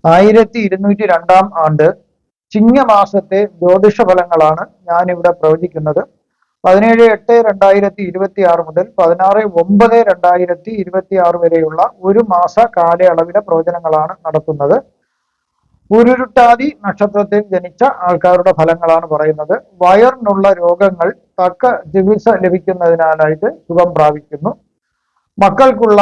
1202 ചിങ്ങമാസത്തെ ജ്യോതിഷ ഫലങ്ങളാണ് ഞാനിവിടെ പ്രവചിക്കുന്നത്. 17/8/2026 മുതൽ 16/9/2026 വരെയുള്ള ഒരു മാസ കാലയളവിലെ പ്രവചനങ്ങളാണ് നടത്തുന്നത്. ഉരുരുട്ടാതി നക്ഷത്രത്തിൽ ജനിച്ച ആൾക്കാരുടെ ഫലങ്ങളാണ് പറയുന്നത്. വയറിനുള്ള രോഗങ്ങൾ തക്ക ചികിത്സ ലഭിക്കുന്നതിനാലായിട്ട് സുഖം പ്രാപിക്കുന്നു. മക്കൾക്കുള്ള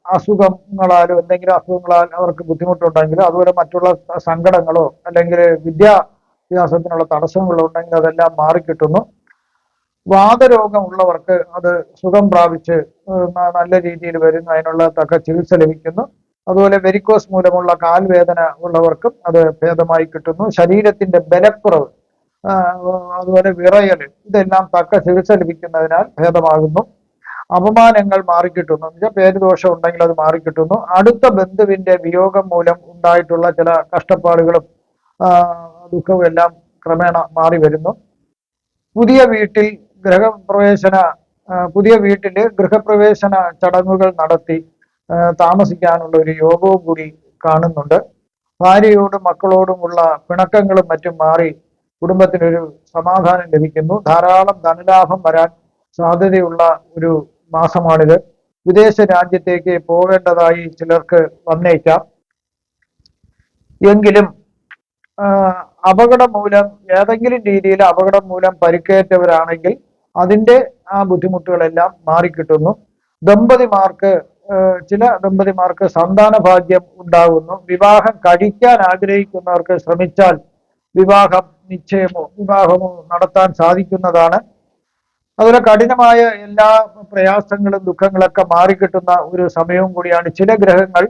അസുഖങ്ങളാലോ എന്തെങ്കിലും അസുഖങ്ങളാൽ അവർക്ക് ബുദ്ധിമുട്ടുണ്ടെങ്കിൽ, അതുപോലെ മറ്റുള്ള സങ്കടങ്ങളോ അല്ലെങ്കിൽ വിദ്യാഭ്യാസത്തിനുള്ള തടസ്സങ്ങളോ ഉണ്ടെങ്കിൽ അതെല്ലാം മാറിക്കിട്ടുന്നു. വാതരോഗം ഉള്ളവർക്ക് അത് സുഖം പ്രാപിച്ച് നല്ല രീതിയിൽ വരുന്നു, അതിനുള്ള തക്ക ചികിത്സ ലഭിക്കുന്നു. അതുപോലെ വെരിക്കോസ് മൂലമുള്ള കാൽവേദന ഉള്ളവർക്കും അത് ഭേദമായി കിട്ടുന്നു. ശരീരത്തിന്റെ ബലക്കുറവ്, അതുപോലെ വിറയൽ, ഇതെല്ലാം തക്ക ചികിത്സ ലഭിക്കുന്നതിനാൽ ഭേദമാകുന്നു. അപമാനങ്ങൾ മാറിക്കിട്ടുന്നു, പേരുദോഷം ഉണ്ടെങ്കിൽ അത് മാറിക്കിട്ടുന്നു. അടുത്ത ബന്ധുവിന്റെ വിയോഗം മൂലം ഉണ്ടായിട്ടുള്ള ചില കഷ്ടപ്പാടുകളും ദുഃഖവും എല്ലാം ക്രമേണ മാറി വരുന്നു. പുതിയ വീട്ടിൽ ഗൃഹപ്രവേശന ചടങ്ങുകൾ നടത്തി താമസിക്കാനുള്ള ഒരു യോഗവും കൂടി കാണുന്നുണ്ട്. ഭാര്യയോടും മക്കളോടുമുള്ള പിണക്കങ്ങളും മറ്റും മാറി കുടുംബത്തിനൊരു സമാധാനം ലഭിക്കുന്നു. ധാരാളം ധനലാഭം വരാൻ സാധ്യതയുള്ള ഒരു മാസമാണിത്. വിദേശ രാജ്യത്തേക്ക് പോകേണ്ടതായി ചിലർക്ക് വന്നേക്കാം. എങ്കിലും അപകടം മൂലം, ഏതെങ്കിലും രീതിയിൽ അപകടം മൂലം പരിക്കേറ്റവരാണെങ്കിൽ അതിൻ്റെ ആ ബുദ്ധിമുട്ടുകളെല്ലാം മാറിക്കിട്ടുന്നു. ചില ദമ്പതിമാർക്ക് സന്താന ഭാഗ്യം ഉണ്ടാകുന്നു. വിവാഹം കഴിക്കാൻ ആഗ്രഹിക്കുന്നവർക്ക് ശ്രമിച്ചാൽ വിവാഹമോ നടത്താൻ സാധിക്കുന്നതാണ്. അതുപോലെ കഠിനമായ എല്ലാ പ്രയാസങ്ങളും ദുഃഖങ്ങളൊക്കെ മാറിക്കിട്ടുന്ന ഒരു സമയവും കൂടിയാണ്. ചില ഗ്രഹങ്ങൾ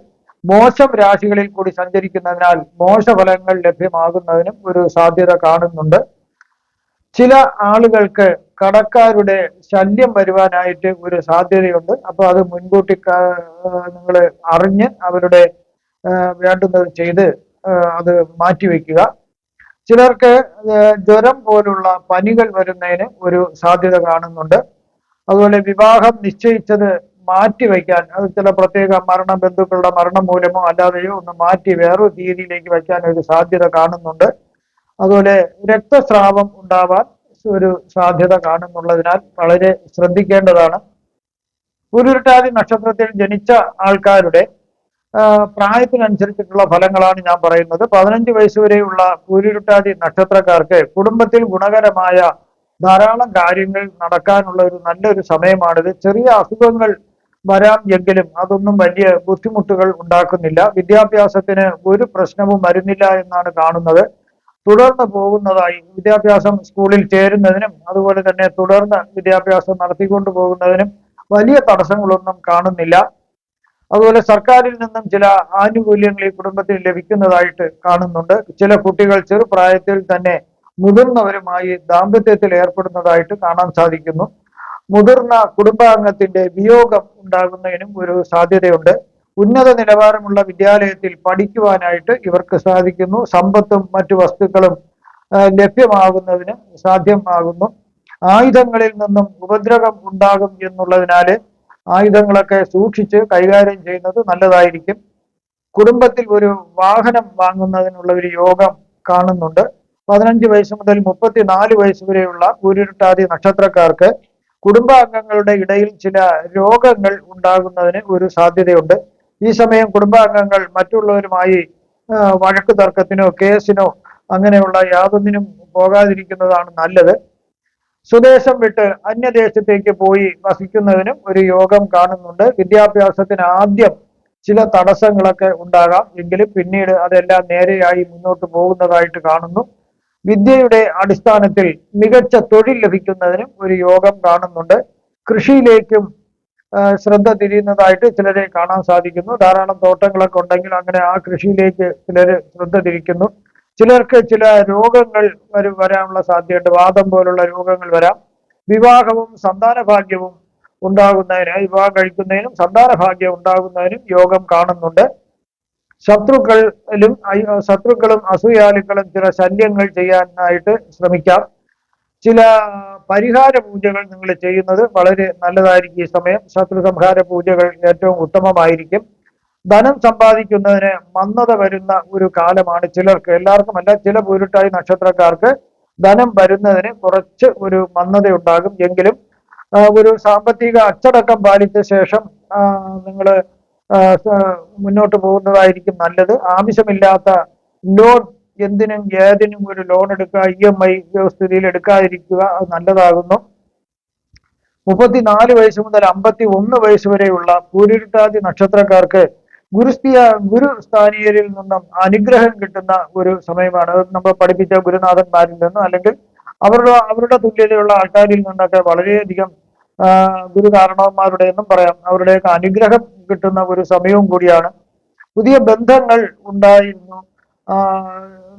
മോശം രാശികളിൽ കൂടി സഞ്ചരിക്കുന്നതിനാൽ മോശഫലങ്ങൾ ലഭ്യമാകുന്നതിനും ഒരു സാധ്യത കാണുന്നുണ്ട്. ചില ആളുകൾക്ക് കടക്കാരുടെ ശല്യം വരുവാനായിട്ട് ഒരു സാധ്യതയുണ്ട്. അപ്പോൾ അത് മുൻകൂട്ടി നിങ്ങൾ അറിഞ്ഞ് അവരുടെ വേണ്ടുന്നത് ചെയ്ത് അത് മാറ്റിവെക്കുക. ചിലർക്ക് ജ്വരം പോലുള്ള പനികൾ വരുന്നതിന് ഒരു സാധ്യത കാണുന്നുണ്ട്. അതുപോലെ വിവാഹം നിശ്ചയിച്ചത് മാറ്റിവെക്കാൻ, അത് ചില പ്രത്യേക ബന്ധുക്കളുടെ മരണം മൂലമോ അല്ലാതെയോ ഒന്ന് മാറ്റി വേറൊരു രീതിയിലേക്ക് വയ്ക്കാൻ ഒരു സാധ്യത കാണുന്നുണ്ട്. അതുപോലെ രക്തസ്രാവം ഉണ്ടാവാൻ ഒരു സാധ്യത കാണുന്നുള്ളതിനാൽ വളരെ ശ്രദ്ധിക്കേണ്ടതാണ്. ഉരുട്ടാതി നക്ഷത്രത്തിൽ ജനിച്ച ആൾക്കാരുടെ പ്രായത്തിനനുസരിച്ചിട്ടുള്ള ഫലങ്ങളാണ് ഞാൻ പറയുന്നത്. 15 വയസ്സ് വരെയുള്ള പൂരുരുട്ടാതി നക്ഷത്രക്കാർക്ക് കുടുംബത്തിൽ ഗുണകരമായ ധാരാളം കാര്യങ്ങൾ നടക്കാനുള്ള ഒരു നല്ലൊരു സമയമാണിത്. ചെറിയ അസുഖങ്ങൾ വരാം എങ്കിലും അതൊന്നും വലിയ ബുദ്ധിമുട്ടുകൾ ഉണ്ടാക്കുന്നില്ല. വിദ്യാഭ്യാസത്തിന് ഒരു പ്രശ്നവും വരുന്നില്ല എന്നാണ് കാണുന്നത്. തുടർന്ന് പോകുന്നതായി വിദ്യാഭ്യാസം സ്കൂളിൽ ചേരുന്നതിനും അതുപോലെ തന്നെ തുടർന്ന് വിദ്യാഭ്യാസം നടത്തിക്കൊണ്ടു പോകുന്നതിനും വലിയ തടസ്സങ്ങളൊന്നും കാണുന്നില്ല. അതുപോലെ സർക്കാരിൽ നിന്നും ചില ആനുകൂല്യങ്ങൾ ഈ കുടുംബത്തിന് ലഭിക്കുന്നതായിട്ട് കാണുന്നുണ്ട്. ചില കുട്ടികൾ ചെറുപ്രായത്തിൽ തന്നെ മുതിർന്നവരുമായി ദാമ്പത്യത്തിൽ ഏർപ്പെടുന്നതായിട്ട് കാണാൻ സാധിക്കുന്നു. മുതിർന്ന കുടുംബാംഗത്തിന്റെ വിയോഗം ഉണ്ടാകുന്നതിനും ഒരു സാധ്യതയുണ്ട്. ഉന്നത നിലവാരമുള്ള വിദ്യാലയത്തിൽ പഠിക്കുവാനായിട്ട് ഇവർക്ക് സാധിക്കുന്നു. സമ്പത്തും മറ്റു വസ്തുക്കളും ലഭ്യമാകുന്നതിന് സാധ്യമാകുന്നു. ആയുധങ്ങളിൽ നിന്നും ഉപദ്രവം ഉണ്ടാകും എന്നുള്ളതിനാല് ആയുധങ്ങളൊക്കെ സൂക്ഷിച്ച് കൈകാര്യം ചെയ്യുന്നത് നല്ലതായിരിക്കും. കുടുംബത്തിൽ ഒരു വാഹനം വാങ്ങുന്നതിനുള്ള ഒരു യോഗം കാണുന്നുണ്ട്. 15 വയസ്സ് മുതൽ 34 വയസ്സ് വരെയുള്ള പൂരുരുട്ടാതി നക്ഷത്രക്കാർക്ക് കുടുംബാംഗങ്ങളുടെ ഇടയിൽ ചില രോഗങ്ങൾ ഉണ്ടാകുന്നതിന് ഒരു സാധ്യതയുണ്ട്. ഈ സമയം കുടുംബാംഗങ്ങൾ മറ്റുള്ളവരുമായി വഴക്ക് തർക്കത്തിനോ കേസിനോ അങ്ങനെയുള്ള യാതൊന്നിനും പോകാതിരിക്കുന്നതാണ് നല്ലത്. സ്വദേശം വിട്ട് അന്യദേശത്തേക്ക് പോയി വസിക്കുന്നതിനും ഒരു യോഗം കാണുന്നുണ്ട്. വിദ്യാഭ്യാസത്തിന് ആദ്യം ചില തടസ്സങ്ങളൊക്കെ ഉണ്ടാകാം, എങ്കിലും പിന്നീട് അതെല്ലാം നേരെയായി മുന്നോട്ട് പോകുന്നതായിട്ട് കാണുന്നു. വിദ്യയുടെ അടിസ്ഥാനത്തിൽ മികച്ച തൊഴിൽ ലഭിക്കുന്നതിനും ഒരു യോഗം കാണുന്നുണ്ട്. കൃഷിയിലേക്കും ശ്രദ്ധ തിരിയുന്നതായിട്ട് ചിലരെ കാണാൻ സാധിക്കുന്നു. ധാരാളം തോട്ടങ്ങളൊക്കെ ഉണ്ടെങ്കിൽ അങ്ങനെ ആ കൃഷിയിലേക്ക് ചിലര് ശ്രദ്ധ തിരിക്കുന്നു. ചിലർക്ക് ചില രോഗങ്ങൾ വരാനുള്ള സാധ്യതയുണ്ട്. വാദം പോലുള്ള രോഗങ്ങൾ വരാം. വിവാഹവും സന്താന ഭാഗ്യവും വിവാഹം കഴിക്കുന്നതിനും സന്താന ഭാഗ്യം ഉണ്ടാകുന്നതിനും യോഗം കാണുന്നുണ്ട്. ശത്രുക്കളും അസൂയാലുക്കളും ചില ശല്യങ്ങൾ ചെയ്യാനായിട്ട് ശ്രമിക്കാം. ചില പരിഹാര പൂജകൾ നിങ്ങൾ ചെയ്യുന്നത് വളരെ നല്ലതായിരിക്കും. ഈ സമയം ശത്രു സംഹാര പൂജകൾ ഏറ്റവും ഉത്തമമായിരിക്കും. ധനം സമ്പാദിക്കുന്നതിന് മന്ദത വരുന്ന ഒരു കാലമാണ് ചിലർക്ക്, എല്ലാവർക്കും അല്ല, ചില പൂരുട്ടാതി നക്ഷത്രക്കാർക്ക് ധനം വരുന്നതിന് കുറച്ച് ഒരു മന്ദത ഉണ്ടാകും. എങ്കിലും ഒരു സാമ്പത്തിക അച്ചടക്കം പാലിച്ച ശേഷം നിങ്ങൾ മുന്നോട്ട് പോകുന്നതായിരിക്കും നല്ലത്. ആവശ്യമില്ലാത്ത ലോൺ, എന്തിനും ഏതിനും ഒരു ലോൺ എടുക്കുക, EMI വ്യവസ്ഥിതിയിൽ എടുക്കാതിരിക്കുക, അത് നല്ലതാകുന്നു. 34 വയസ്സ് മുതൽ 51 വയസ്സ് വരെയുള്ള പൂരുരുട്ടാതി നക്ഷത്രക്കാർക്ക് ഗുരു സ്ഥാനീയരിൽ നിന്നും അനുഗ്രഹം കിട്ടുന്ന ഒരു സമയമാണ്. അത് നമ്മൾ പഠിപ്പിച്ച ഗുരുനാഥന്മാരിൽ നിന്നും അല്ലെങ്കിൽ അവരുടെ തുല്യതയുള്ള ആൾക്കാരിൽ നിന്നൊക്കെ വളരെയധികം ഗുരു കാരണവന്മാരുടെ എന്നും പറയാം, അവരുടെയൊക്കെ അനുഗ്രഹം കിട്ടുന്ന ഒരു സമയവും കൂടിയാണ്. പുതിയ ബന്ധങ്ങൾ ഉണ്ടായിരുന്നു,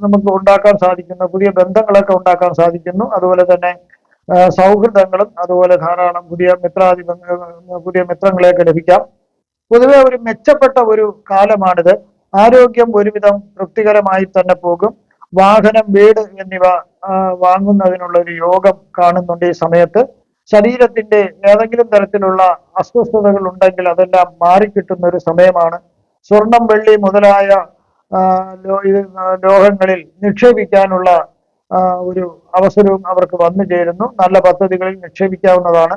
നമുക്ക് ഉണ്ടാക്കാൻ സാധിക്കുന്നു, പുതിയ ബന്ധങ്ങളൊക്കെ ഉണ്ടാക്കാൻ സാധിക്കുന്നു. അതുപോലെ തന്നെ സൗഹൃദങ്ങളും അതുപോലെ ധാരാളം പുതിയ മിത്രങ്ങളെയൊക്കെ ലഭിക്കാം. പൊതുവെ ഒരു മെച്ചപ്പെട്ട ഒരു കാലമാണിത്. ആരോഗ്യം ഒരുവിധം തൃപ്തികരമായി തന്നെ പോകും. വാഹനം, വീട് എന്നിവ വാങ്ങുന്നതിനുള്ള ഒരു യോഗം കാണുന്നുണ്ട് ഈ സമയത്ത്. ശരീരത്തിന്റെ ഏതെങ്കിലും തരത്തിലുള്ള അസ്വസ്ഥതകൾ ഉണ്ടെങ്കിൽ അതെല്ലാം മാറിക്കിട്ടുന്ന ഒരു സമയമാണ്. സ്വർണം, വെള്ളി മുതലായ ലോഹങ്ങളിൽ നിക്ഷേപിക്കാനുള്ള ഒരു അവസരവും അവർക്ക് വന്നു ചേരുന്നു. നല്ല പദ്ധതികളിൽ നിക്ഷേപിക്കാവുന്നതാണ്.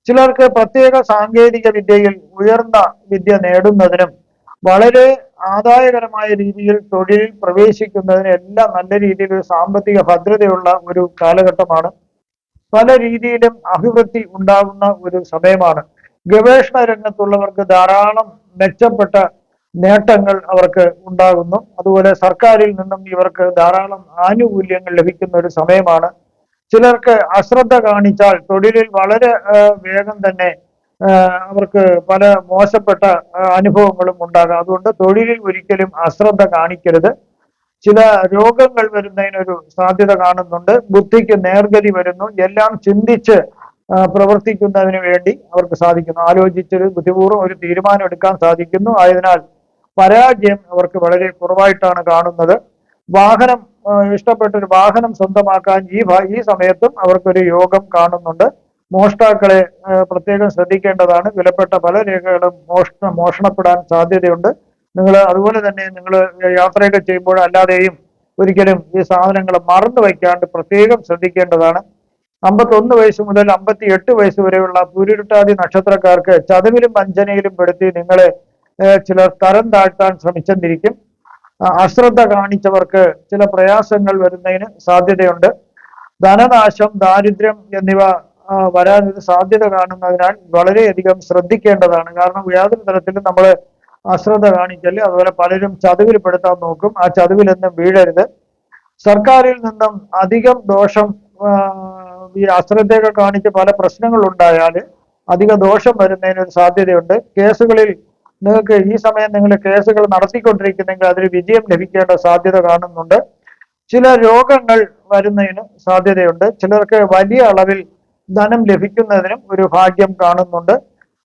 ചിലർക്ക് പ്രത്യേക സാങ്കേതിക വിദ്യയിൽ ഉയർന്ന വിദ്യ നേടുന്നതിനും വളരെ ആദായകരമായ രീതിയിൽ തൊഴിലിൽ പ്രവേശിക്കുന്നതിനും എല്ലാം നല്ല രീതിയിൽ ഒരു സാമ്പത്തിക ഭദ്രതയുള്ള ഒരു കാലഘട്ടമാണ്. പല രീതിയിലും അഭിവൃദ്ധി ഉണ്ടാകുന്ന ഒരു സമയമാണ്. ഗവേഷണ രംഗത്തുള്ളവർക്ക് ധാരാളം മെച്ചപ്പെട്ട നേട്ടങ്ങൾ അവർക്ക് ഉണ്ടാകുന്നു. അതുപോലെ സർക്കാരിൽ നിന്നും ഇവർക്ക് ധാരാളം ആനുകൂല്യങ്ങൾ ലഭിക്കുന്ന ഒരു സമയമാണ്. ചിലർക്ക് അശ്രദ്ധ കാണിച്ചാൽ തൊഴിലിൽ വളരെ വേഗം തന്നെ അവർക്ക് പല മോശപ്പെട്ട അനുഭവങ്ങളും ഉണ്ടാകാം. അതുകൊണ്ട് തൊഴിലിൽ ഒരിക്കലും അശ്രദ്ധ കാണിക്കരുത്. ചില രോഗങ്ങൾ വരുന്നതിനൊരു സാധ്യത കാണുന്നുണ്ട്. ബുദ്ധിക്ക് നേർഗതി വരുന്നു. എല്ലാം ചിന്തിച്ച് പ്രവർത്തിക്കുന്നതിന് വേണ്ടി അവർക്ക് സാധിക്കുന്നു. ആലോചിച്ചൊരു ബുദ്ധിപൂർവ്വം ഒരു തീരുമാനം എടുക്കാൻ സാധിക്കുന്നു. ആയതിനാൽ പരാജയം അവർക്ക് വളരെ കുറവായിട്ടാണ് കാണുന്നത്. വാഹനം, ഇഷ്ടപ്പെട്ട ഒരു വാഹനം സ്വന്തമാക്കാൻ ഈ സമയത്തും അവർക്കൊരു യോഗം കാണുന്നുണ്ട്. മോഷ്ടാക്കളെ പ്രത്യേകം ശ്രദ്ധിക്കേണ്ടതാണ്. വിലപ്പെട്ട പല രേഖകളും മോഷണപ്പെടാൻ സാധ്യതയുണ്ട്. അതുപോലെ തന്നെ നിങ്ങൾ യാത്രയൊക്കെ ചെയ്യുമ്പോൾ അല്ലാതെയും ഒരിക്കലും ഈ സാധനങ്ങൾ മറന്നു വയ്ക്കാണ്ട് പ്രത്യേകം ശ്രദ്ധിക്കേണ്ടതാണ്. 51 വയസ്സ് മുതൽ 58 വയസ്സ് വരെയുള്ള പൂരുരുട്ടാതി നക്ഷത്രക്കാർക്ക് ചതവിലും വഞ്ചനയിലും പെടുത്തി നിങ്ങളെ ചിലർ തരം താഴ്ത്താൻ ശ്രമിച്ചെന്നിരിക്കും. അശ്രദ്ധ കാണിച്ചവർക്ക് ചില പ്രയാസങ്ങൾ വരുന്നതിന് സാധ്യതയുണ്ട്. ധനനാശം, ദാരിദ്ര്യം എന്നിവ വരാനൊരു സാധ്യത കാണുന്നതിനാൽ വളരെയധികം ശ്രദ്ധിക്കേണ്ടതാണ്. കാരണം യാതൊരു തരത്തിലും നമ്മൾ അശ്രദ്ധ കാണിക്കല്. അതുപോലെ പലരും ചതിവിൽ പെടുത്താൻ നോക്കും. ആ ചതിവിലൊന്നും വീഴരുത്. സർക്കാരിൽ നിന്നും അധികം ദോഷം, ഈ അശ്രദ്ധയൊക്കെ കാണിച്ച് പല പ്രശ്നങ്ങൾ ഉണ്ടായാൽ അധിക ദോഷം വരുന്നതിനൊരു സാധ്യതയുണ്ട്. കേസുകളിൽ നിങ്ങൾക്ക് ഈ സമയം നിങ്ങൾ കേസുകൾ നടത്തിക്കൊണ്ടിരിക്കുന്നെങ്കിൽ അതിൽ വിജയം ലഭിക്കേണ്ട സാധ്യത കാണുന്നുണ്ട്. ചില രോഗങ്ങൾ വരുന്നതിന് സാധ്യതയുണ്ട്. ചിലർക്ക് വലിയ അളവിൽ ധനം ലഭിക്കുന്നതിനും ഒരു ഭാഗ്യം കാണുന്നുണ്ട്.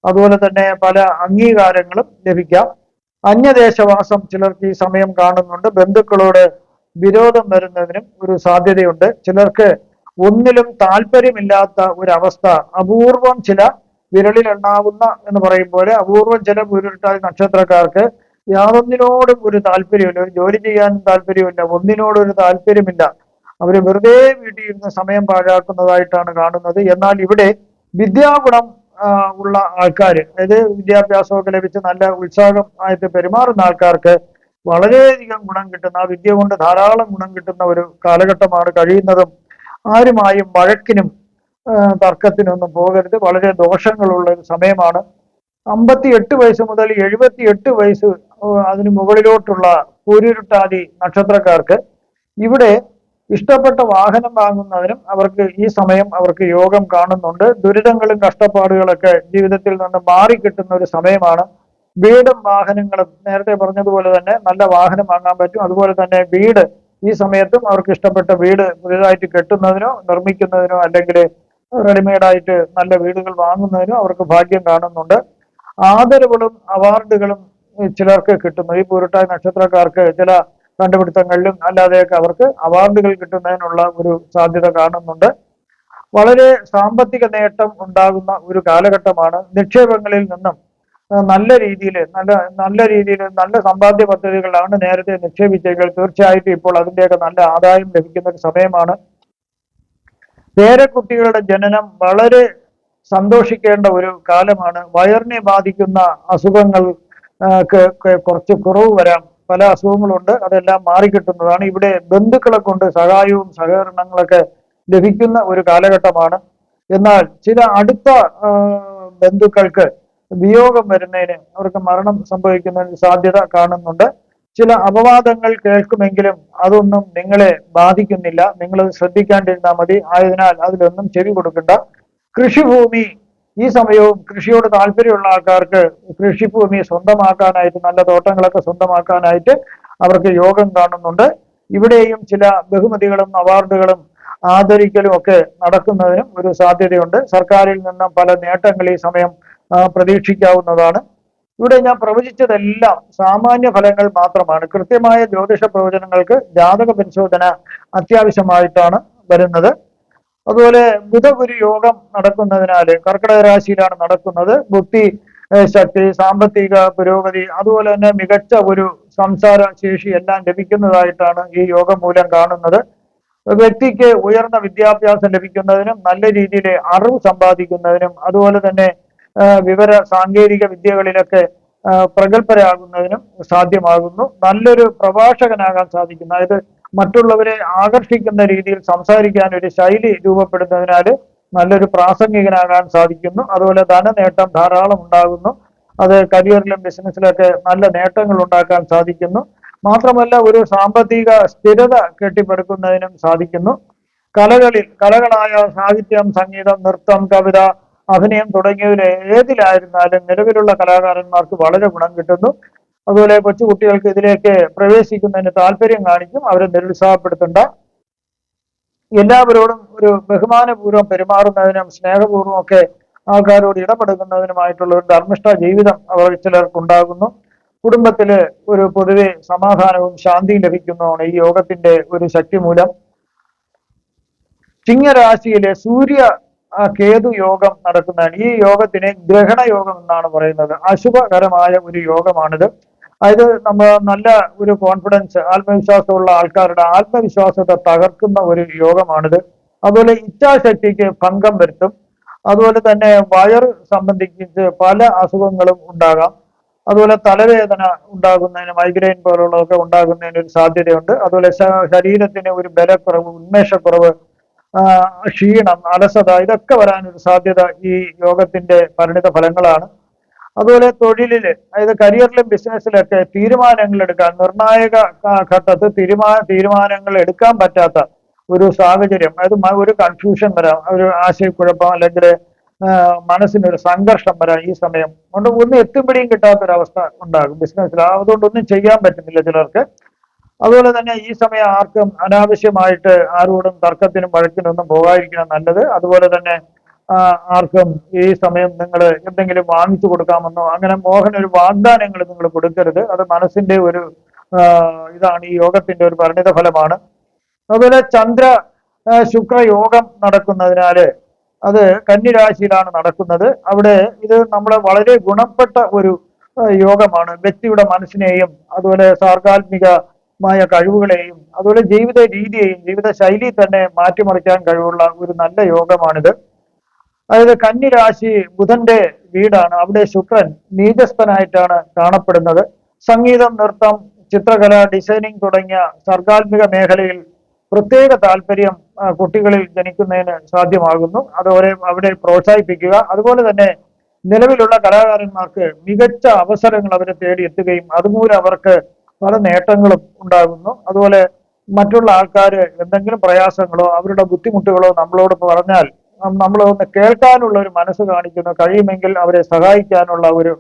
അതുപോലെ തന്നെ പല അംഗീകാരങ്ങളും ലഭിക്കാം. അന്യദേശവാസം ചിലർക്ക് ഈ സമയം കാണുന്നുണ്ട്. ബന്ധുക്കളോട് വിരോധം വരുന്നതിനും ഒരു സാധ്യതയുണ്ട്. ചിലർക്ക് ഒന്നിലും താല്പര്യമില്ലാത്ത ഒരവസ്ഥ, അപൂർവം ചില വിരളിലെണ്ണാവുന്ന എന്ന് പറയും പോലെ അപൂർവം ചില പൂരുരുട്ടാതി നക്ഷത്രക്കാർക്ക് യാതൊന്നിനോടും ഒരു താല്പര്യമില്ല. ഒരു ജോലി ചെയ്യാനും താല്പര്യമില്ല, ഒന്നിനോടും ഒരു താല്പര്യമില്ല. അവര് വെറുതെ വീട്ടിൽ ഇരുന്ന് സമയം പാഴാക്കുന്നതായിട്ടാണ് കാണുന്നത്. എന്നാൽ ഇവിടെ വിദ്യാഗുണം ഉള്ള ആൾക്കാർ, അതായത് വിദ്യാഭ്യാസമൊക്കെ ലഭിച്ച് നല്ല ഉത്സാഹമായിട്ട് പെരുമാറുന്ന ആൾക്കാർക്ക് വളരെയധികം ഗുണം കിട്ടുന്ന, ആ വിദ്യ കൊണ്ട് ധാരാളം ഗുണം കിട്ടുന്ന ഒരു കാലഘട്ടമാണ് കഴിയുന്നതും. ആരുമായും വഴക്കിനും തർക്കത്തിനൊന്നും പോകരുത്. വളരെ ദോഷങ്ങളുള്ള ഒരു സമയമാണ്. 58 വയസ്സ് മുതൽ 78 വയസ്സ് അതിന് മുകളിലോട്ടുള്ള പൂരുരുട്ടാതി നക്ഷത്രക്കാർക്ക് ഇവിടെ ഇഷ്ടപ്പെട്ട വാഹനം വാങ്ങുന്നതിനും അവർക്ക് ഈ സമയം അവർക്ക് യോഗം കാണുന്നുണ്ട്. ദുരിതങ്ങളും കഷ്ടപ്പാടുകളൊക്കെ ജീവിതത്തിൽ നിന്ന് മാറിക്കിട്ടുന്ന ഒരു സമയമാണ്. വീടും വാഹനങ്ങളും നേരത്തെ പറഞ്ഞതുപോലെ തന്നെ നല്ല വാഹനം വാങ്ങാൻ പറ്റും. അതുപോലെ തന്നെ വീട് ഈ സമയത്തും അവർക്ക് ഇഷ്ടപ്പെട്ട വീട് പുതിയതായിട്ട് കെട്ടുന്നതിനോ നിർമ്മിക്കുന്നതിനോ അല്ലെങ്കിൽ റെഡിമെയ്ഡായിട്ട് നല്ല വീടുകൾ വാങ്ങുന്നതിനോ അവർക്ക് ഭാഗ്യം കാണുന്നുണ്ട്. ആദരവുകളും അവാർഡുകളും ചിലർക്ക് കിട്ടുന്നു. ഈ പൂരുട്ടാതി നക്ഷത്രക്കാർക്ക് ചില കണ്ടുപിടുത്തങ്ങളിലും അല്ലാതെയൊക്കെ അവർക്ക് അവാർഡുകൾ കിട്ടുന്നതിനുള്ള ഒരു സാധ്യത കാണുന്നുണ്ട്. വളരെ സാമ്പത്തിക നേട്ടം ഉണ്ടാകുന്ന ഒരു കാലഘട്ടമാണ്. നിക്ഷേപങ്ങളിൽ നിന്നും നല്ല രീതിയിൽ നല്ല സമ്പാദ്യ പദ്ധതികളാണ് നേരത്തെ നിക്ഷേപിച്ചെങ്കിൽ തീർച്ചയായിട്ടും ഇപ്പോൾ അതിൻ്റെയൊക്കെ നല്ല ആദായം ലഭിക്കുന്ന ഒരു സമയമാണ്. പേരക്കുട്ടികളുടെ ജനനം വളരെ സന്തോഷിക്കേണ്ട ഒരു കാലമാണ്. വയറിനെ ബാധിക്കുന്ന അസുഖങ്ങൾ കുറച്ച് കുറവ് വരാം. പല അസുഖങ്ങളുണ്ട്, അതെല്ലാം മാറിക്കിട്ടുന്നതാണ്. ഇവിടെ ബന്ധുക്കളെ കൊണ്ട് സഹായവും സഹകരണങ്ങളൊക്കെ ലഭിക്കുന്ന ഒരു കാലഘട്ടമാണ്. എന്നാൽ ചില അടുത്ത ബന്ധുക്കൾക്ക് വിയോഗം വരുന്നതിന്, അവർക്ക് മരണം സംഭവിക്കുന്നതിന് സാധ്യത കാണുന്നുണ്ട്. ചില അപവാദങ്ങൾ കേൾക്കുമെങ്കിലും അതൊന്നും നിങ്ങളെ ബാധിക്കുന്നില്ല. നിങ്ങൾ ശ്രദ്ധിക്കാണ്ടിരുന്നാൽ മതി. ആയതിനാൽ അതിലൊന്നും ചെവി കൊടുക്കണ്ട. കൃഷിഭൂമി ഈ സമയവും കൃഷിയോട് താല്പര്യമുള്ള ആൾക്കാർക്ക് കൃഷിഭൂമി സ്വന്തമാക്കാനായിട്ട്, നല്ല തോട്ടങ്ങളൊക്കെ സ്വന്തമാക്കാനായിട്ട് അവർക്ക് യോഗം കാണുന്നുണ്ട്. ഇവിടെയും ചില ബഹുമതികളും അവാർഡുകളും ആദരിക്കലും ഒക്കെ നടക്കുന്നതിനും ഒരു സാധ്യതയുണ്ട്. സർക്കാരിൽ നിന്നും പല നേട്ടങ്ങൾ ഈ സമയം പ്രതീക്ഷിക്കാവുന്നതാണ്. ഇവിടെ ഞാൻ പ്രവചിച്ചതെല്ലാം സാമാന്യ ഫലങ്ങൾ മാത്രമാണ്. കൃത്യമായ ജ്യോതിഷ പ്രവചനങ്ങൾക്ക് ജാതക പരിശോധന അത്യാവശ്യമായിട്ടാണ് വരുന്നത്. അതുപോലെ ബുധഗുരു യോഗം നടക്കുന്നതിനാൽ കർക്കിടക രാശിയിലാണ് നടക്കുന്നത്. ബുദ്ധി ശക്തി, സാമ്പത്തിക പുരോഗതി, അതുപോലെ തന്നെ മികച്ച ഒരു സംസാര ശേഷി എല്ലാം ലഭിക്കുന്നതായിട്ടാണ് ഈ യോഗം മൂലം കാണുന്നത്. വ്യക്തിക്ക് ഉയർന്ന വിദ്യാഭ്യാസം ലഭിക്കുന്നതിനും നല്ല രീതിയിൽ അറിവ് സമ്പാദിക്കുന്നതിനും അതുപോലെ തന്നെ വിവര സാങ്കേതിക വിദ്യകളിലൊക്കെ പ്രഗത്ഭരാകുന്നതിനും സാധ്യമാകുന്നു. നല്ലൊരു പ്രഭാഷകനാകാൻ സാധിക്കുന്നു. അതായത് മറ്റുള്ളവരെ ആകർഷിക്കുന്ന രീതിയിൽ സംസാരിക്കാൻ ഒരു ശൈലി രൂപപ്പെടുന്നതിനാൽ നല്ലൊരു പ്രാസംഗികനാകാൻ സാധിക്കുന്നു. അതുപോലെ ധനനേട്ടം ധാരാളം ഉണ്ടാകുന്നു. അത് കരിയറിലും ബിസിനസ്സിലൊക്കെ നല്ല നേട്ടങ്ങൾ ഉണ്ടാക്കാൻ സാധിക്കുന്നു. മാത്രമല്ല ഒരു സാമ്പത്തിക സ്ഥിരത കെട്ടിപ്പടുക്കുന്നതിനും സാധിക്കുന്നു. കലകളായ സാഹിത്യം, സംഗീതം, നൃത്തം, കവിത, അഭിനയം തുടങ്ങിയവയിൽ ഏതിലായിരുന്നാലും നിലവിലുള്ള കലാകാരന്മാർക്ക് വളരെ ഗുണം കിട്ടുന്നു. അതുപോലെ കൊച്ചുകുട്ടികൾക്ക് ഇതിലേക്ക് പ്രവേശിക്കുന്നതിന് താല്പര്യം കാണിക്കും. അവരെ നിരുത്സാഹപ്പെടുത്തേണ്ട. എല്ലാവരോടും ഒരു ബഹുമാനപൂർവ്വം പെരുമാറുന്നതിനും സ്നേഹപൂർവ്വം ഒക്കെ ആൾക്കാരോട് ഇടപെടുന്നതിനുമായിട്ടുള്ള ഒരു ധർമ്മിഷ്ഠ ജീവിതം അവർ ചിലർക്കുണ്ടാകുന്നു. കുടുംബത്തില് ഒരു പൊതുവെ സമാധാനവും ശാന്തിയും ലഭിക്കുന്നതാണ് ഈ യോഗത്തിന്റെ ഒരു ശക്തി മൂലം. ചിങ്ങരാശിയിലെ സൂര്യ കേതു യോഗം നടക്കുന്നതാണ്. ഈ യോഗത്തിന് ഗ്രഹണ യോഗം എന്നാണ് പറയുന്നത്. അശുഭകരമായ ഒരു യോഗമാണിത്. അതായത് നമ്മൾ നല്ല ഒരു കോൺഫിഡൻസ്, ആത്മവിശ്വാസമുള്ള ആൾക്കാരുടെ ആത്മവിശ്വാസത്തെ തകർക്കുന്ന ഒരു യോഗമാണിത്. അതുപോലെ ഇച്ഛാശക്തിക്ക് ഭംഗം വരുത്തും. അതുപോലെ തന്നെ വയറ് സംബന്ധിച്ച് പല അസുഖങ്ങളും ഉണ്ടാകാം. അതുപോലെ തലവേദന ഉണ്ടാകുന്നതിന്, മൈഗ്രെയിൻ പോലുള്ളതൊക്കെ ഉണ്ടാകുന്നതിന് ഒരു സാധ്യതയുണ്ട്. അതുപോലെ ശരീരത്തിന് ഒരു ബലക്കുറവ്, ഉന്മേഷക്കുറവ്, ക്ഷീണം, അലസത ഇതൊക്കെ വരാനൊരു സാധ്യത ഈ യോഗത്തിന്റെ പരിണിത ഫലങ്ങളാണ്. അതുപോലെ തൊഴിലില്, അതായത് കരിയറിലും ബിസിനസ്സിലൊക്കെ തീരുമാനങ്ങൾ എടുക്കാൻ, നിർണായക ഘട്ടത്തിൽ തീരുമാനങ്ങൾ എടുക്കാൻ പറ്റാത്ത ഒരു സാഹചര്യം, അതായത് ഒരു കൺഫ്യൂഷൻ വരാം, ഒരു ആശയക്കുഴപ്പം, അല്ലെങ്കിൽ മനസ്സിനൊരു സംഘർഷം വരാം. ഈ സമയം കൊണ്ട് ഒന്നും എത്തുപിടിയും കിട്ടാത്തൊരവസ്ഥ ഉണ്ടാകും ബിസിനസ്സിൽ. അതുകൊണ്ടൊന്നും ചെയ്യാൻ പറ്റുന്നില്ല ചിലർക്ക്. അതുപോലെ തന്നെ ഈ സമയം ആർക്കും അനാവശ്യമായിട്ട് ആരോടും തർക്കത്തിനും വഴക്കിനും ഒന്നും പോകാതിരിക്കണം നല്ലത്. അതുപോലെ തന്നെ ആർക്കും ഈ സമയം നിങ്ങൾ എന്തെങ്കിലും വാങ്ങിച്ചു കൊടുക്കാമെന്നോ അങ്ങനെ ഒരു വാഗ്ദാനങ്ങൾ നിങ്ങൾ കൊടുക്കരുത്. അത് മനസ്സിന്റെ ഒരു ഇതാണ്, ഈ യോഗത്തിന്റെ ഒരു പരിണിത ഫലമാണ്. അതുപോലെ ചന്ദ്ര ശുക്ര യോഗം നടക്കുന്നതിനാല് അത് കന്നിരാശിയിലാണ് നടക്കുന്നത്. അവിടെ ഇത് നമ്മളെ വളരെ ഗുണപ്പെട്ട ഒരു യോഗമാണ്. വ്യക്തിയുടെ മനസ്സിനെയും അതുപോലെ സാർഗാത്മികമായ കഴിവുകളെയും അതുപോലെ ജീവിത രീതിയെയും ജീവിത ശൈലി തന്നെ മാറ്റിമറിക്കാൻ കഴിവുള്ള ഒരു നല്ല യോഗമാണിത്. അതായത് കന്നിരാശി ബുധന്റെ വീടാണ്. അവിടെ ശുക്രൻ നീചസ്ഥനായിട്ടാണ് കാണപ്പെടുന്നത്. സംഗീതം, നൃത്തം, ചിത്രകല, ഡിസൈനിങ് തുടങ്ങിയ സർഗാത്മിക മേഖലയിൽ പ്രത്യേക താല്പര്യം കുട്ടികളിൽ ജനിക്കുന്നതിന് സാധ്യമാകുന്നു. അതുപോലെ അവിടെ പ്രോത്സാഹിപ്പിക്കുക. അതുപോലെ തന്നെ നിലവിലുള്ള കലാകാരന്മാർക്ക് മികച്ച അവസരങ്ങൾ അവരെ തേടിയെത്തുകയും അതുമൂലം അവർക്ക് പല നേട്ടങ്ങളും ഉണ്ടാകുന്നു. അതുപോലെ മറ്റുള്ള ആൾക്കാർ എന്തെങ്കിലും പ്രയാസങ്ങളോ അവരുടെ ബുദ്ധിമുട്ടുകളോ നമ്മളോട് പറഞ്ഞാൽ നമ്മൾ ഒന്ന് കേൾക്കാനുള്ള ഒരു മനസ്സ് കാണിക്കുന്നു. കഴിയുമെങ്കിൽ അവരെ സഹായിക്കാനുള്ള ഒരു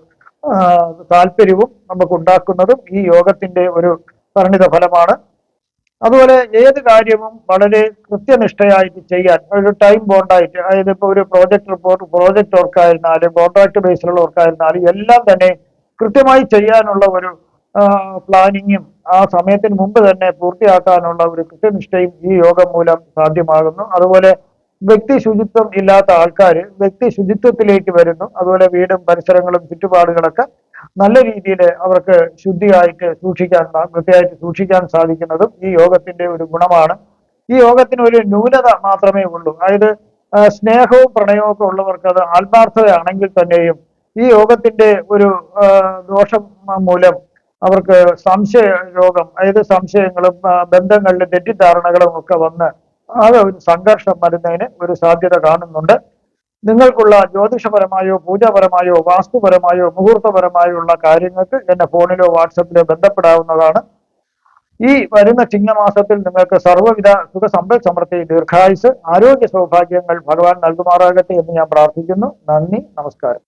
താല്പര്യവും നമുക്ക് ഉണ്ടാക്കുന്നതും ഈ യോഗത്തിന്റെ ഒരു പരിണിത ഫലമാണ്. അതുപോലെ ഏത് കാര്യവും വളരെ കൃത്യനിഷ്ഠയായിട്ട് ചെയ്യാൻ ഒരു ടൈം ബോണ്ടായിട്ട്, അതായത് ഇപ്പോൾ ഒരു പ്രോജക്റ്റ് വർക്കായിരുന്നാലും കോൺട്രാക്ട് ബേസിലുള്ള വർക്കായിരുന്നാലും എല്ലാം തന്നെ കൃത്യമായി ചെയ്യാനുള്ള ഒരു പ്ലാനിങ്ങും ആ സമയത്തിന് മുമ്പ് തന്നെ പൂർത്തിയാക്കാനുള്ള ഒരു കൃത്യനിഷ്ഠയും ഈ യോഗം മൂലം സാധ്യമാകുന്നു. അതുപോലെ വ്യക്തി ശുചിത്വം ഇല്ലാത്ത ആൾക്കാർ വ്യക്തി ശുചിത്വത്തിലേക്ക് വരുന്നു. അതുപോലെ വീടും പരിസരങ്ങളും ചുറ്റുപാടുകളൊക്കെ നല്ല രീതിയിൽ അവർക്ക് ശുദ്ധിയായിട്ട് വൃത്തിയായിട്ട് സൂക്ഷിക്കാൻ സാധിക്കുന്നതും ഈ യോഗത്തിന്റെ ഒരു ഗുണമാണ്. ഈ യോഗത്തിന് ഒരു ന്യൂനത മാത്രമേ ഉള്ളൂ. അതായത് സ്നേഹവും പ്രണയവും ഒക്കെ ഉള്ളവർക്ക് അത് ആത്മാർത്ഥതയാണെങ്കിൽ തന്നെയും ഈ യോഗത്തിന്റെ ഒരു ദോഷം മൂലം അവർക്ക് സംശയ രോഗം, അതായത് സംശയങ്ങളും ബന്ധങ്ങളിലെ തെറ്റിദ്ധാരണകളും ഒക്കെ വന്ന് ആകെ ഒരു സംഘർഷം വരുന്നതിന് ഒരു സാധ്യത കാണുന്നുണ്ട്. നിങ്ങൾക്കുള്ള ജ്യോതിഷപരമായോ പൂജാപരമായോ വാസ്തുപരമായോ മുഹൂർത്തപരമായോ ഉള്ള കാര്യങ്ങൾക്ക് എന്നെ ഫോണിലോ വാട്സപ്പിലോ ബന്ധപ്പെടാവുന്നതാണ്. ഈ വരുന്ന ചിങ്ങമാസത്തിൽ നിങ്ങൾക്ക് സർവ്വവിധ സുഖ സമ്പൽ സമൃദ്ധി ദീർഘായുസ് ആരോഗ്യ സൗഭാഗ്യങ്ങൾ ഭഗവാൻ നൽകുമാറാകട്ടെ എന്ന് ഞാൻ പ്രാർത്ഥിക്കുന്നു. നന്ദി, നമസ്കാരം.